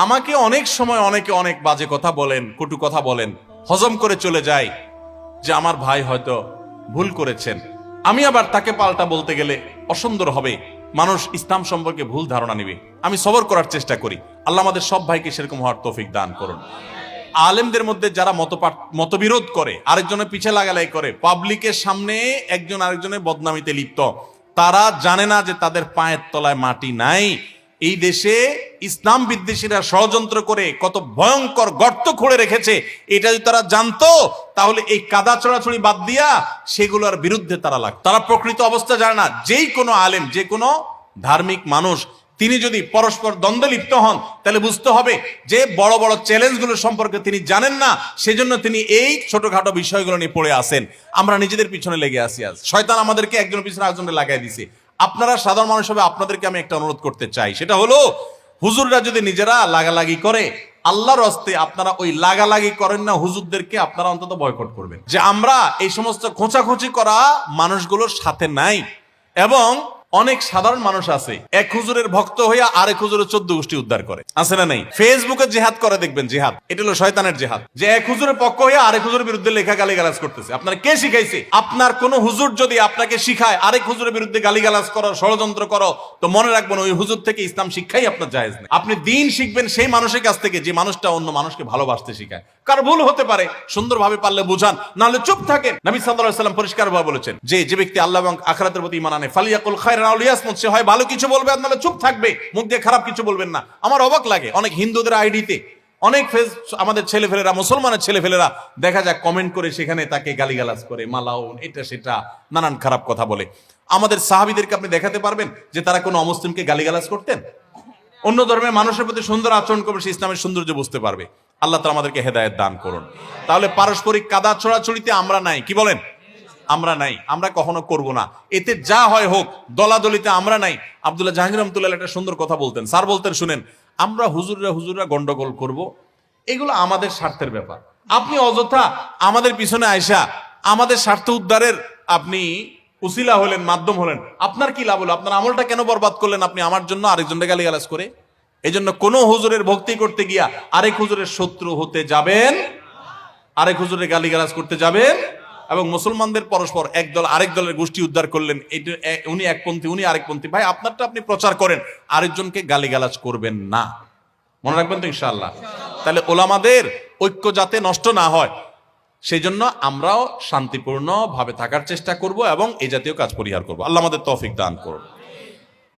আমাকে অনেক সময় অনেকে অনেক বাজে কথা বলেন, কটু কথা বলেন, হজম করে চলে যায় যে আমার ভাই হয়তো ভুল করেছেন। আমি আবার তাকে পাল্টা বলতে গেলে অসুন্দর হবে, মানুষ ইসলাম সম্পর্কে ভুল ধারণা নেবে। আমি সবর করার চেষ্টা করি। আল্লাহ আমাদের সব ভাইকে সেরকম হওয়ার তৌফিক দান করুন। আলেমদের মধ্যে যারা মতবিরোধ করে, আরেকজনের পিছে লাগালাই করে, পাবলিকের সামনে একজন আরেকজনের বদনামিতে লিপ্ত, তারা জানে না যে তাদের পায়ের তলায় মাটি নাই। এই দেশে ইসলাম বিদ্বেষীরা ষড়যন্ত্র করে কত ভয়ঙ্কর গর্ত খুঁড়ে রেখেছে, এটা যদি তারা জানতো তাহলে এই কাদা ছড়াছড়ি বাদ দিয়া সেগুলোর বিরুদ্ধে তারা লাগতো। তারা প্রকৃত অবস্থা জানে না। যেই কোনো আলেম, যে কোনো ধার্মিক মানুষ তিনি যদি পরস্পর দ্বন্দ্বে লিপ্ত হন, তাহলে বুঝতে হবে যে বড় বড় চ্যালেঞ্জগুলো সম্পর্কে তিনি জানেন না, সেজন্য তিনি এই ছোটখাটো বিষয়গুলো নিয়ে পড়ে আসেন। আমরা নিজেদের পিছনে লেগে আসি। আজ শয়তান আমাদেরকে একজনের পিছনে আরেকজনকে লাগাই দিছে। আপনারা সাধারণ মানুষ হবে, আপনাদেরকে আমি একটা অনুরোধ করতে চাই, সেটা হলো হুজুররা যদি নিজেরা লাগালাগি করে, আল্লাহর হস্তে আপনারা ওই লাগালাগি করেন না, হুজুরদেরকে আপনারা অন্তত বয়কট করবেন, যে আমরা এই সমস্ত খোঁচাখুচি করা মানুষগুলোর সাথে নাই। এবং অনেক সাধারণ মানুষ আছে এক হুজুরের ভক্ত হইয়া আরেক হুজুরের 14 গোষ্ঠী উদ্ধার করে, আছে না নাই? ফেসবুকে জিহাদ করে দেখবেন, জিহাদ এটা হলো শয়তানের জিহাদ, যে এক হুজুরের পক্ষ হইয়া আরেক হুজুরের বিরুদ্ধে লেখা গালিগালাজ করতেছে। আপনার কে শিখাইছে? আপনার কোন হুজুর যদি আপনাকে শিখায় আরেক হুজুরের বিরুদ্ধে গালিগালাজ করো, ষড়যন্ত্র করো, তো মনে রাখবেন ওই হুজুর থেকে ইসলাম শিক্ষাই আপনার জায়েজ নেই। আপনি দিন শিখবেন সেই মানুষের কাছ থেকে যে মানুষটা অন্য মানুষকে ভালোবাসতে শিখায়। কার ভুল হতে পারে, সুন্দরভাবে পারলে বুঝান, নাহলে চুপ থাকেন। নবী সাল্লাল্লাহু আলাইহি ওয়াসাল্লাম পরিষ্কারভাবে বলেছেন যে ব্যক্তি আল্লাহ এবং আখিরাতের প্রতি ঈমান আনে ফালিয়াকুল খায়রান আও লিয়াসমুত, সে হয় ভালো কিছু বলবে আর নাহলে চুপ থাকবে, মুখ দিয়ে খারাপ কিছু বলবেন না। আমার অবাক লাগে, অনেক হিন্দুদের আইডিতে অনেক আমাদের ছেলেফেলেরা, মুসলমানের ছেলেফেলেরা দেখা যায় কমেন্ট করে সেখানে তাকে গালিগালাজ করে, মালাউন, এটা সেটা নানান খারাপ কথা বলে। আমাদের সাহাবীদেরকে আপনি দেখাতে পারবেন যে তারা কোনো অমুসলিমকে গালিগালাজ করতেন? অন্য ধর্মের মানুষের প্রতি সুন্দর আচরণ করবে, সে ইসলামের সৌন্দর্য বুঝতে পারবে। আল্লাহ তাআলা আমাদেরকে হেদায়েত দান করুন। তাহলে পারস্পরিক কাদা ছোড়াছড়িতে আমরা নাই, কি বলেন? আমরা নাই, আমরা কখনো করব না। এতে যা হয় হোক, দলাদলিতে আমরা নাই। আব্দুল্লাহ জাহাঙ্গীর রহমাতুল্লাহ একটা সুন্দর কথা বলতেন, স্যার বলতেন, শুনেন, আমরা হুজুররা গন্ডগোল করব, এগুলো আমাদের স্বার্থের ব্যাপার। আপনি অযথা আমাদের পিছনে আয়সা আমাদের স্বার্থ উদ্ধারের আপনি উসিলা হলেন, মাধ্যম হলেন, আপনার কি লাভ হলো? আপনার আমলটা কেন বরবাদ করলেন আপনি আমার জন্য আরেকজনকে গালিগালাজ করে? এই জন্য কোন হুজুরের ভক্তি করতে গিয়া আরেক হুজুরের শত্রু হতে যাবেন, আরেক হুজুরের গালিগালাজ করতে যাবেন। এবং মুসলমানদের পরস্পর একদল আরেক দলের গোষ্ঠী উদ্ধার করলেন, উনি একপন্থী, উনি আরেকপন্থী। ভাই, আপনারটা আপনি প্রচার করেন, আরেকজনকে গালিগালাজ করবেন না। মনে রাখবেন তো ইনশাআল্লাহ। তাহলে ওলামাদের ঐক্য যাতে নষ্ট না হয়, সেই জন্য আমরাও শান্তিপূর্ণ ভাবে থাকার চেষ্টা করব এবং এই জাতীয় কাজ পরিহার করব। আল্লাহ আমাদের তৌফিক দান করুন।